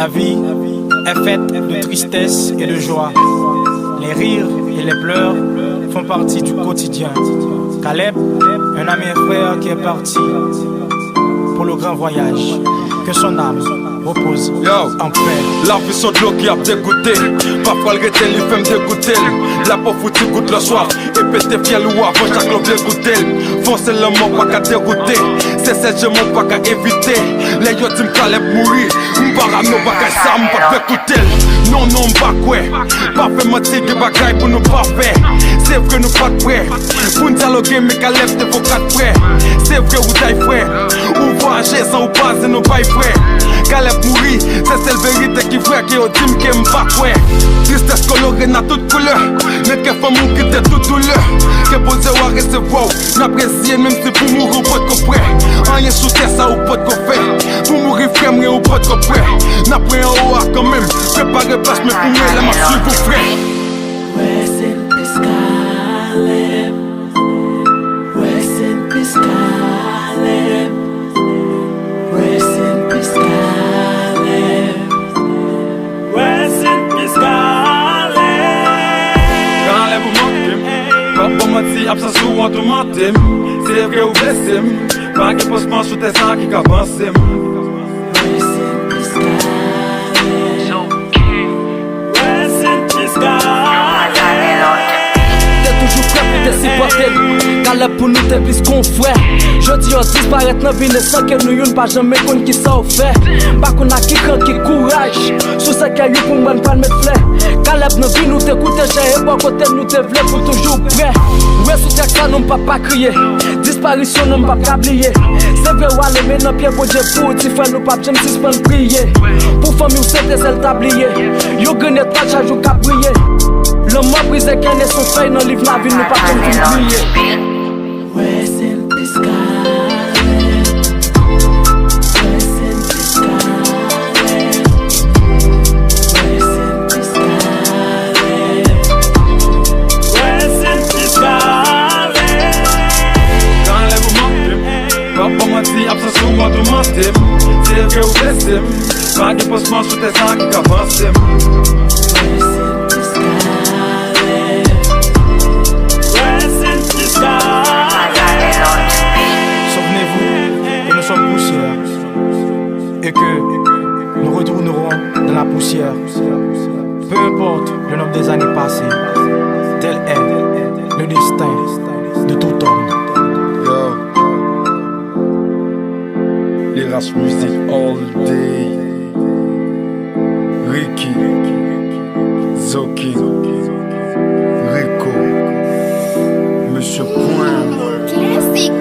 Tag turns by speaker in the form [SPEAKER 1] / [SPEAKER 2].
[SPEAKER 1] La vie est faite de tristesse et de joie. Les rires et les pleurs font partie du quotidien. Caleb, un ami et frère qui est parti pour le grand voyage. Que son âme repose en paix.
[SPEAKER 2] La vie son de l'eau qui a dégoûté. Parfois le rétel il fait me dégoûter. La pauvre foutu goûte le soir. Et pété fiel ou avant chaque l'homme dégoûté. Foncer le mot pas qu'à dérouter. C'est celle je m'en pas qu'à éviter. Les yeux tu m'caleb mourir. M'parano pas qu'à ça m'pas écouter. Non non m'pas quoi. Pas fait mentir que bagaille pour nous pas faire. C'est vrai nous pas prêts. Pour nous dialoguer mais Caleb t'es vos quatre frères. C'est vrai ou taille frère. Ou voyager sans ou passer nos bails frères. Caleb mourir, c'est celle vérité qui fait que au team qui m'pas quoi. Tristesse colorée n'a toute couleur. Mais que femme ou qui t'est toute douleur. Que posé ou à recevoir. N'apprécier même si pour mourir ou pas de copré. Rien sous terre ça ou pas de coffre. Pour mourir frère ou pas de copré. N'après en haut quand même. Préparez place mais pour moi la marche vous frère.
[SPEAKER 3] Rest in peace, Caleb. Rest in peace, Caleb. Rest in peace, Caleb. Rest in peace, Caleb.
[SPEAKER 2] Caleb ou mentim. Pas pour mentir, absence ou en tout mentim. C'est vrai ou blessé. Pas que poste sous tes sangs qui avancent.
[SPEAKER 3] Rest in peace, Caleb. Rest in peace, Caleb.
[SPEAKER 4] T'es toujours prêt pour te supporter. Caleb pour nous t'es plus qu'on frère. Je dis on disparaît dans vie sans que nous y'on pas jamais qu'on qui ça fait. Pas qu'on a qui cran qui courage. Sous ce qu'il y a pour moi pas mettre fleur. Caleb nous vie nous t'écouter j'ai et pas côté nous te vle pour toujours prêt. Ouais sous tes ça non pas crier. Disparition non pas oublier. C'est vrai ou aller mais non pied bon Dieu pour ti frère nous pas jamais suspendre prier. Pour famille ou c'était celle tablier. Yo gagné pas chaque jour qu'a briller. L'homme m'a brisé qu'un est son feuille dans livre la vie nous pas comme oublier.
[SPEAKER 3] Rest in peace, Caleb. Rest in peace, Caleb. Rest in peace, Caleb. Rest in peace, Caleb.
[SPEAKER 2] Caleb ou mentim. Pas pour mentir, absence ou en tout mentim. C'est vrai ou blessé. Pas que poste sous tes sangs qui avancent.
[SPEAKER 1] Et que nous retournerons dans la poussière. Peu importe le nombre des années passées, tel est le destin de tout homme.
[SPEAKER 2] Yo, Liras Music all day. Ricky, Zoki, Rico, Monsieur Point.
[SPEAKER 5] Classic.